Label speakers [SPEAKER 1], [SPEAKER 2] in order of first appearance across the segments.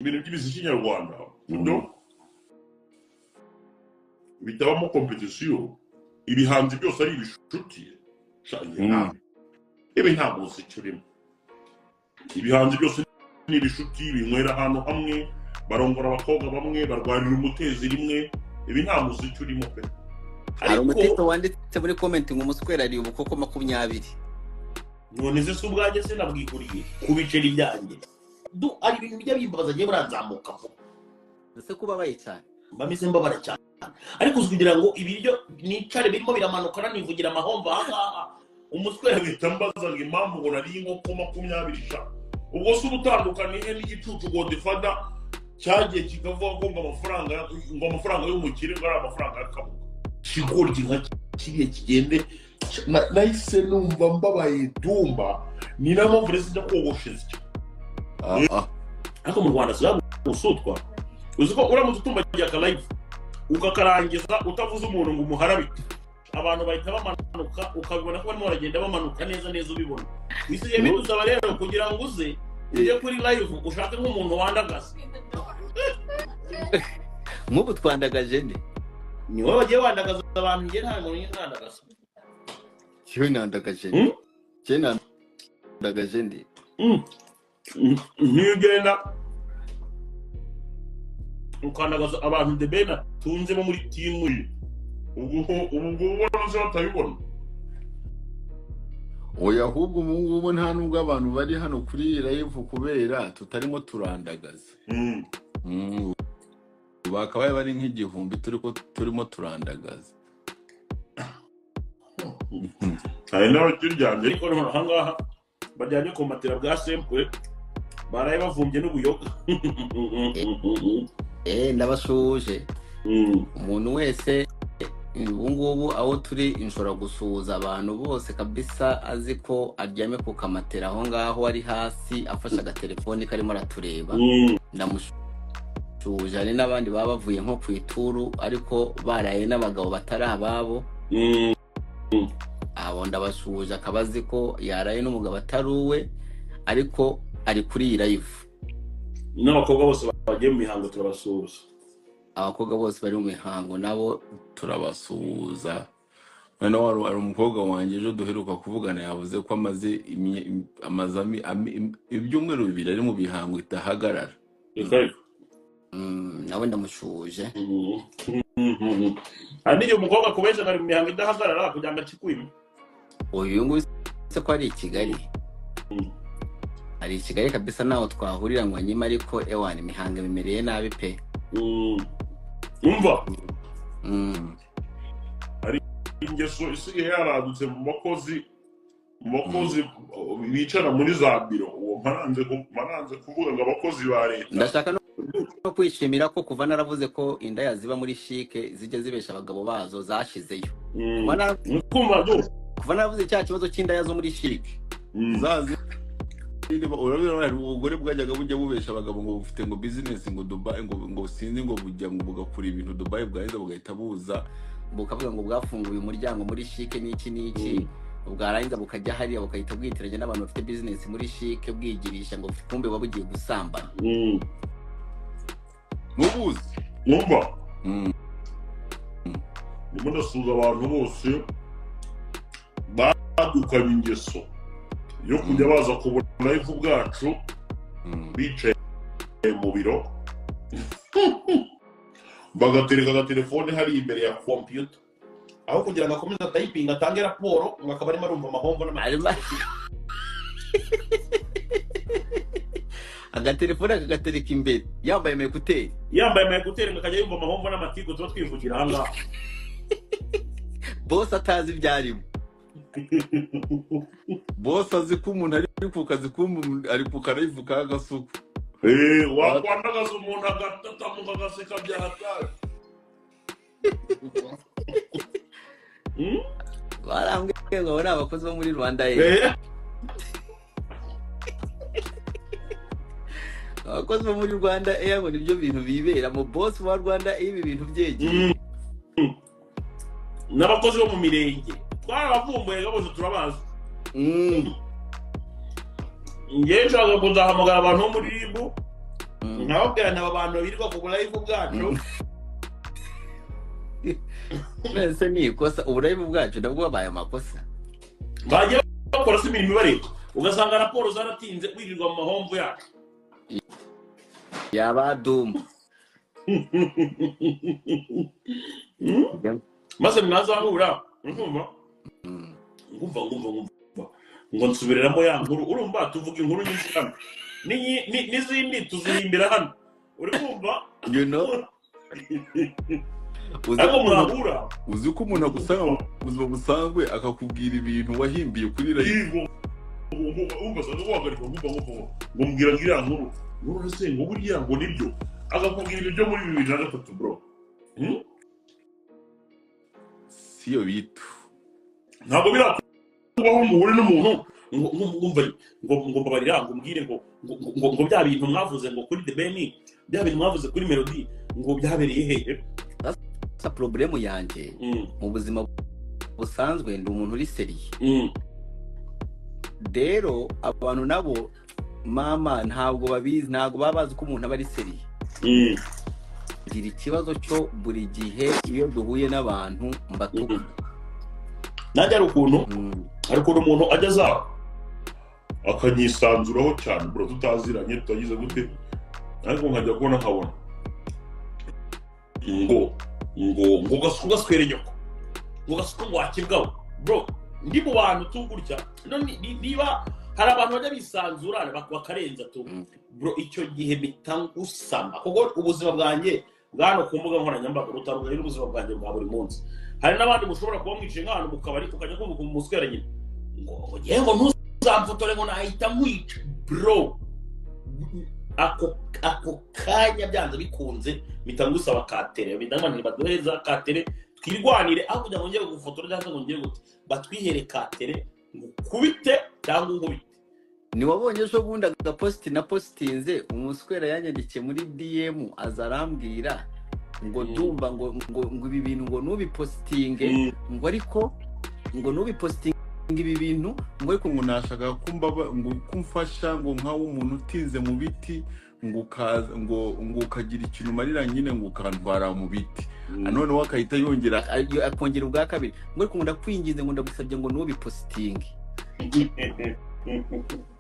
[SPEAKER 1] ibintu by'imiziki nyarwanda no bitabamo competition ibihanzi byose ari ibishuti ibi nta muziki urimo ibihanzi byose ni ibishuti binywera ahantu hamwe barongora abakobwa bamwe barwanira umutezi rimwe ibi nta muziki urimo pe
[SPEAKER 2] hari umuteto wanditse muri comment ngo umuswera ari ubukoko 20
[SPEAKER 3] none se subwaje se nabwiguriye kubiceri byanjye ari ibintu bijya bimbabaza giye buranzamuka
[SPEAKER 2] ese kubabaye cyane
[SPEAKER 3] bameze mbabara cyane ariko kugira ngo ibiryo nicare birimo biramanuka nanivugira amahomba aha umuswera
[SPEAKER 1] bitambaza ngo impamvu ngo nari inkoko 20 ubwo se ubutandukaniye n'igicucu Godfather cyagiye kikavuga ko ngo amafaranga y'umukire ngo ari amafaranga y'akabuga kigoryi nka kiriye kigende nahise numva mbabaye dumba ni na mpamvu rero sinjya kogosheza
[SPEAKER 3] ariko mu Rwanda sura usutwa uziko uramutse utumbagiye aka live ukakarangiza utavuze umuntu ngo umuharabite abantu bahita bamanuka ukabibona ko barimo baragenda bamanuka neza ubibona bisiye bidusaba rero kugira ngo uze uje kuri live ushaka nk'umuntu wandagaza
[SPEAKER 2] nk'ubu twandagaje nde
[SPEAKER 3] ni wowe bagiye wandagaza abantu ngiye nta muntu yandagaza
[SPEAKER 2] cyo nandagaje nde cyo nandagaje nde
[SPEAKER 1] ntugenda ukandagaza abantu de bena tunzemo muri timu ye ubu waraza batabibona
[SPEAKER 4] oya ahubwo ubu nta nubwo abantu bari hano kuri live kubera tutarimo turandagaza bakabaye bari nk'igihumbi turimo turandagaza
[SPEAKER 1] hari n'abakiryamye
[SPEAKER 3] ariko aha ngaha bajyanye ku matera bwa simple baraye bavumbye n'ubuyoga
[SPEAKER 2] ndabashuje umuntu wese ubu ngubu aho turi inshora gusuhuza abantu bose kabisa azi ko aryame ku kamatera aho ngaho ari hasi afashe agatelefoni karimo aratureba ndamushuje hari n'abandi baba bavuye nko ku ituru ariko baraye n'abagabo batari ababo abo ndabashuje akabazi ko yaraye n'umugabo ataruwe ariko ari kuri iyi live
[SPEAKER 3] n'abakobwa bose bagiye mu mihango turabasuhuza
[SPEAKER 2] abakobwa bose bari mu mihango nabo
[SPEAKER 4] turabasuhuza noneho hari umukobwa wanjye ejo duheruka kuvugana yavuze ko amaze ibyumweru 2 ari mu bihango itahagarara
[SPEAKER 2] nawe ndamushuje
[SPEAKER 3] hari n'igihe umukobwa kubesha bari mu mihango idahagarara kugira ngo akikwime
[SPEAKER 2] uyu nguyu se ko ari i Kigali ari i Kigali kabisa naho twahurira ngo nyima ariko ewana imihango bimereye nabi pe
[SPEAKER 1] umva ari ingeso isigaye yaradutse mu bakozi bicara muri za biro uwo maranze kuvuga ngo abakozi ba leta
[SPEAKER 2] ndashaka no kwishimira ko kuva naravuze ko inda yaziba muri shike zijye zibesha abagabo bazo zashizeyo kuva naravuze cya kibazo cy'inda yazo muri shike
[SPEAKER 4] zazi urabona ubugore bwajyaga bujya bubesha abagabo ngo bufite ngo business ngo Dubai ngo sinzi ngo bujya ngo bugakura ibintu Dubai bwaheza bugahita buza
[SPEAKER 2] bukavuga ngo bwafunguye umuryango muri shike n'iki ubwarangiza bukajya hariya bukahita bwitiranye n'abantu bafite business muri shike bwigirisha ngo kumbe babugiye gusambana
[SPEAKER 4] nubuzi
[SPEAKER 1] numva ndimo ndasuhuza abantu bose badukanye ingeso yo kujya baza kubona live bwacu bicaye mu biro bagatereka agatelefone hari imbere ya computer aho kugira ngo akomeze typing atange raporo ngo akaba arimo arumva amahombo n'amarima
[SPEAKER 2] agatelefone akagatereka imbere yambaye mekuteri
[SPEAKER 3] ngo akajya yumva amahombo n'amatiku tuba twivugira aha ngaha
[SPEAKER 2] boss atazi ibyarimo
[SPEAKER 4] boss azi ko umuntu ari ku kazi ari ku karayivu ka gasuku
[SPEAKER 1] wakwandagaza umuntu agatatamuka agaseka byahatari
[SPEAKER 2] barambwiye ngo ni abakozi bo muri Rwanda abakozi bo muri Rwanda ngo nibyo bintu bibera mu boss wa Rwanda ibi bintu byegeye
[SPEAKER 3] n'abakozi bo mu mirenge twarabavumbuye bose turabazi ngiye nshaka kuzahamagara abantu bo muri RIB nkababwira n'aba bantu birirwa ku live bwacu
[SPEAKER 2] mbese ni ikosa uburaibu bwacu nabwo babaye amakosa
[SPEAKER 3] bagiye bakora se imirimo ibareba ugasanga raporo zaratinze wirirwa mu mahomvu yacu
[SPEAKER 2] yabaduma
[SPEAKER 3] maze mwazahura ngumva ngo nsubiramo ya nkuru urumva tuvuga inkuru nyinshi hano n'izindi tuzihimbira hano uri kumva ariko mwahura
[SPEAKER 4] uzi ko umuntu agusanga mu buzima busanzwe akakubwira ibintu wahimbiye kuri live
[SPEAKER 1] ugasanga wagarika ngo mbwira ngira nkuru nkuru se ngo buriya ngo nibyo akakubwira ibyo muri 2003 bro
[SPEAKER 4] siyo bitu
[SPEAKER 1] ntabwo birakubaho muhure n'umuntu
[SPEAKER 3] ngo mbabarira ngo mbwire ngo bya bintu mwavuze ngo kuri The Ben bya bintu mwavuze kuri Melody ngo byabereye hehe
[SPEAKER 2] sa problemu yanjye mu buzima busanzwe ndi umuntu uri seriye rero abantu nabo mama ntabwo babizi ntabwo babazi ko umuntu aba ari seriye ngira ikibazo cyo buri gihe iyo duhuye n'abantu mbatuka
[SPEAKER 3] nanjye ari ukuntu umuntu ageza
[SPEAKER 1] akanyisanzuraho cyane bro tutaziranye tutagize gute ariko nkajya kubona nkabona ngo gaswere nyoko ngo gasuko ngo wakibwaho bro ndi mu bantu tugurya niba hari abantu bajya bisanzura bakarenza tu bro icyo gihe bitangusama kuko ubuzima bwanjye bwano ku mbuga nkoranyambaga rutandukanye n'ubuzima bwanjye bwa buri munsi hari n'abandi mushobora kuba mwicaye nk'ahantu mu kabari ukajya kumva umuswera nyine ngo yewe ntuzamfotore ngo nahita mwica bro ako kanya byanze bikunze bitangusaba katere bidamani baduheza katere twirwanire aho kugira ngo ngere gufotora cyangwa ngo ngere gute batwihere katere kubite cyangwa nkubite
[SPEAKER 2] ni wabonye ejo bundi agaposti na postinze umuswera yanyandikiye muri DM azarambwira ngo ndumva ngo ibi bintu ngo nubipostinge ngo ariko ngo nubipostinge ibi bintu
[SPEAKER 4] ngo ariko ngo nashaka ngo kumfasha ngo nkawo umuntu utinze mu biti ngo ukagira ikintu marira nyine ngo ukantwara mu biti none wakahita yongera
[SPEAKER 2] akongera ubwa kabiri ngo ariko ndakwingize ngo ndagusabye ngo nubipostinge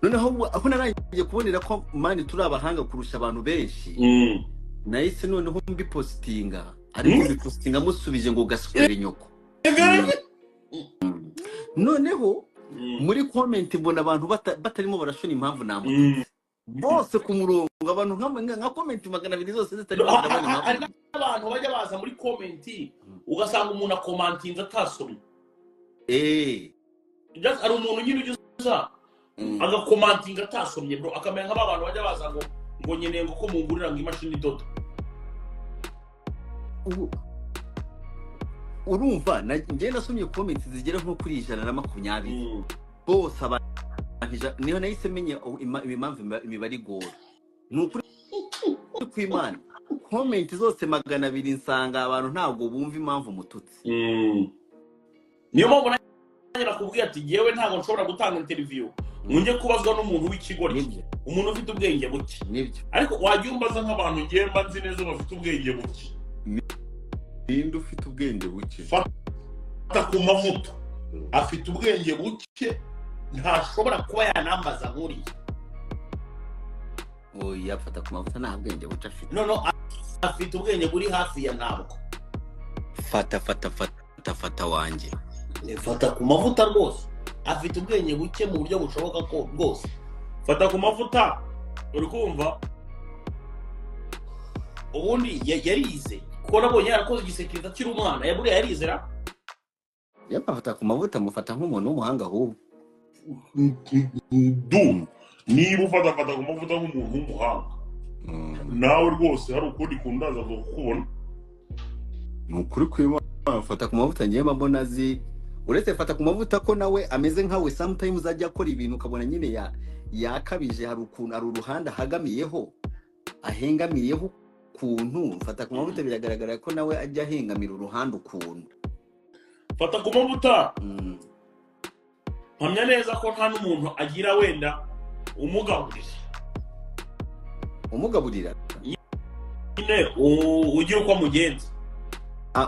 [SPEAKER 2] noneho aho narangiye kubonera ko mani turi abahanga kurusha abantu benshi nahise noneho mbipostinga ariko mbipostinga musubije ngo gaswere nyoko noneho muri comment mbona abantu batarimo barashona impamvu namutse bose ku murongo abantu nka comment 200 zose zitarimo
[SPEAKER 3] hari n'abantu bajya baza muri comment ugasanga umuntu akomantinze atasomye just ari umuntu nyine ugiza agakomantinga atasomye bro akamenya nk'abantu bajya baza ngo nyene ngo ko mungurira ngo imashini dodo
[SPEAKER 2] urumva njye nasomye comments zigera nko kuri 120 bose niho nahise menya impamvu imibare igora nukuri kw'Imana comment zose 200 nsanga abantu ntabwo bumva impamvu mututse
[SPEAKER 3] niyo mpamvu nakubwiye ati yewe ntabwo nshobora gutanga interview nkunje kubazwa n'umuntu w'ikigori umuntu ufite ubwenge buke ariko wajya umbaza nk'abantu ngiye mbanzi neza bafite ubwenge buke
[SPEAKER 4] ninde ufite ubwenge buke
[SPEAKER 3] fata ku mavuta afite ubwenge buke ntashobora kuba yanambaza nk'uriya
[SPEAKER 2] yafata ku mavuta nta bwenge buke afite
[SPEAKER 3] no afite ubwenge buri hafi ya ntabwo
[SPEAKER 2] fata wanjye
[SPEAKER 3] fata ku mavuta rwose afite ubwenge buke mu buryo bushoboka ko rwose fata ku mavuta uri kumva ubundi yarize kuko nabonye yarakoze igisekirita kiri umwana yaburiye yarizera
[SPEAKER 2] yafata ku mavuta mufata nk'umuntu w'umuhanga ahubwo
[SPEAKER 1] niba ufata ku mavuta nk'umuntu w'umuhanga nawe rwose hari ukundi kundaza kukubona
[SPEAKER 4] ni ukuri kw'Imana
[SPEAKER 2] fata ku mavuta ngiye mbona azi uretse fata ku mavuta ko nawe ameze nkawe sometimes ajya akora ibintu ukabona nyine yakabije hari ukuntu ari uruhande ahagamiyeho ahengamiyeho ukuntu fata ku mavuta biragaragara ko nawe ajya ahengamira uruhande ukuntu
[SPEAKER 3] fata ku mavuta mpamya neza ko nta n'umuntu agira wenda umugaburira
[SPEAKER 2] umugaburira
[SPEAKER 3] nyine ugira uko mugenza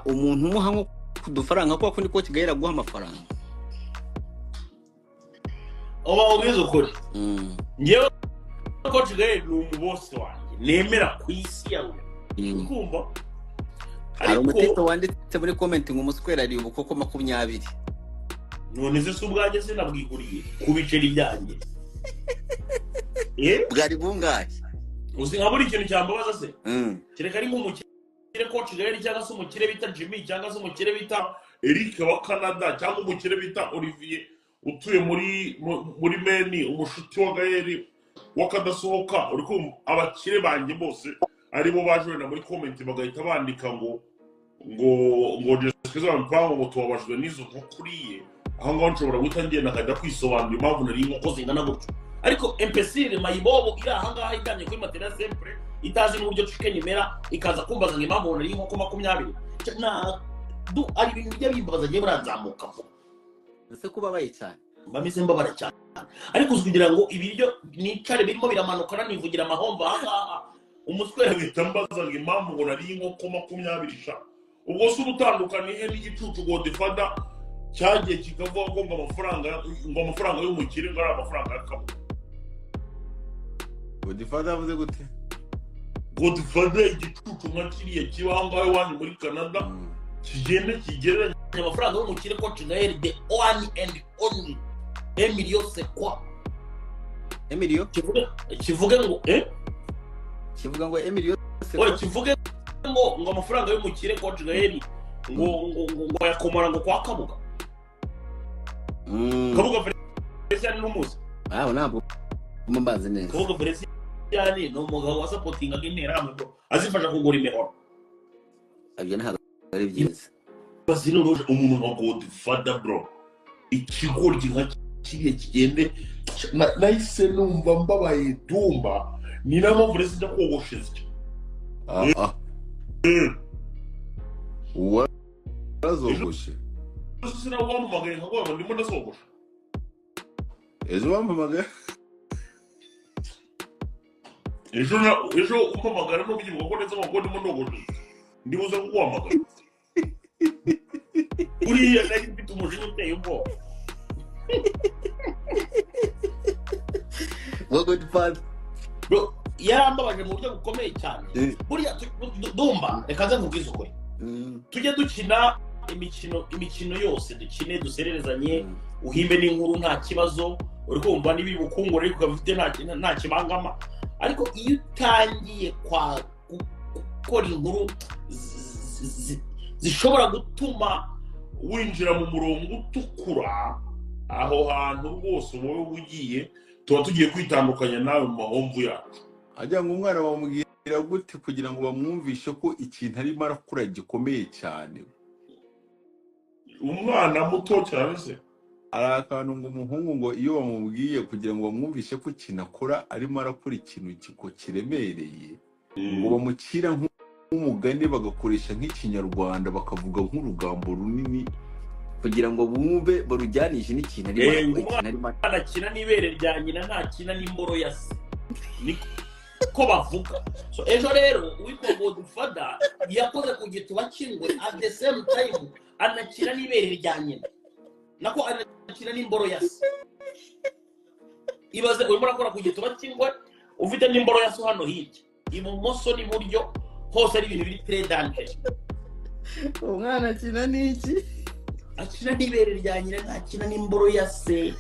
[SPEAKER 2] umuntu umuha nko kudufaranga kwa kundi ko kigahera guha amafaranga
[SPEAKER 3] oba ubizo ukuri ngewe ko kigahera ni umubose wanjye nemera ku isi yawe ukumva
[SPEAKER 2] hari umuteto wanditse muri comment ngo umuswera ari ubukoko 20
[SPEAKER 3] none se ubwaje sinabwiguriye ku biceri byanjye
[SPEAKER 2] bwari bungahe
[SPEAKER 3] uzi nka buri kintu cyambabaza se kereka ari nk'umukire ko kigahera cyangwa se umukire bita Jimmy cyangwa se umukire bita
[SPEAKER 1] Eric wa Canada cyangwa umukire bita Olivier utuye muri Maine umushuti wa Gaël wakadasohoka uri kumva abakire banjye bose aribo baje na muri comment bagahita bandika ngo Jessica Mpango ngo tubabajwe n'izo nkuriye aho ngaho nshobora gutangiye nakajya kwisobanura impamvu nari inkoko zingana gutyo ariko imbecile mayibobo iri aha ngaha itamye kuri matera sempre itazi n'uburyo chicken imera ikaza kumbaza ngo impamvu nari inkoko 20 ari ibintu bijya bimbabaza giye buranzamuka
[SPEAKER 2] ese kubabaye cyane
[SPEAKER 3] bameze mbabara cyane ariko kugira ngo ibiryo nicare birimo biramanuka nivugira amahomba aha umuswera
[SPEAKER 1] bitambaza ngo impamvu ngo nari inkoko 20 ubwo se ubutandukaniye n'igicucu Godfather cyagiye kikavuga ko amafaranga y'umukire ngo ari amafaranga y'akabuga
[SPEAKER 4] Godfather avuze gute
[SPEAKER 1] Godfather igicucu nka kiriya kibangaye wanyu muri Canada kigereranya
[SPEAKER 3] amafaranga y'umukire ko Gaël the one and only Emilio c'est quoi
[SPEAKER 2] Emilio
[SPEAKER 3] kivuga ngo
[SPEAKER 2] kivuga ngo Emilio c'est
[SPEAKER 3] quoi kivuga ngo amafaranga y'umukire ko Gaël ngo yakomora ngo kwa Kabuga Kabuga Felician n'umuzi
[SPEAKER 2] ntabwo mumbaze neza
[SPEAKER 3] Kabuga Felician no mugabo wa supporting agintera bro azifasha kugura imihoro
[SPEAKER 2] abyo ntabwo ari byiza
[SPEAKER 1] bazinuruje umuntu nka Godfather bro ikigoryi nka kiriya kigende nahise numva mbabaye dumba ni na mpamvu rero sijya kogosheza
[SPEAKER 4] warazogoshe
[SPEAKER 1] sinawamamagaye nkavuga ndimo ndasogosha
[SPEAKER 4] ejo wampamagaye
[SPEAKER 1] ejo umpamagara no kugira ngo neza ngo ndimo ndogoshe ndibuze kuguhamagara uriya nari mfite umujinya uteye ubwoba
[SPEAKER 2] Godfather
[SPEAKER 3] bro yarambabaje mu buryo bukomeye cyane buriya dumba reka nze nkubwize ukuri tujye dukina imikino yose dukine dusererezanye uhimbe n'inkuru nta kibazo uri kumva n'ibiri bukungura ariko ukabifite nta kibangama ariko iyo utangiye gukora inkuru zishobora gutuma
[SPEAKER 1] winjira mu murongo utukura aho hantu rwose wowe ugiye tuba tugiye kwitandukanya nawe mu mahomvu yacu
[SPEAKER 4] ajya ngo umwana bamubwira gute kugira ngo bamwumvishe ko ikintu arimo arakura gikomeye cyane
[SPEAKER 1] umwana muto cyane se
[SPEAKER 4] ari akantu ngo umuhungu ngo iyo bamubwiye kugira ngo bamwumvishe ko ikintu akora arimo arakora ikintu kiremereye ngo bamukira nk'umugani bagakoresha nk'ikinyarwanda bakavuga nk'urugambo runini
[SPEAKER 2] kugira ngo bumve barujyanishe n'ikintu
[SPEAKER 3] arimo anakina n'ibere rya nyina ntakina n'imboro ya se niko bavuga so ejo rero uwitwa Godfather yakoze ku gituba kingwe at the same time anakina n'ibere rya nyina nako anakina n'imboro ya se ibaze urimo urakora ku gituba kingwe ufite n'imboro ya so hano hirya ibumoso n'iburyo hose ari ibintu biri très dangereux
[SPEAKER 2] umwana akina n'iki
[SPEAKER 3] akina n'ibere rya nyina ntakina n'imboro ya se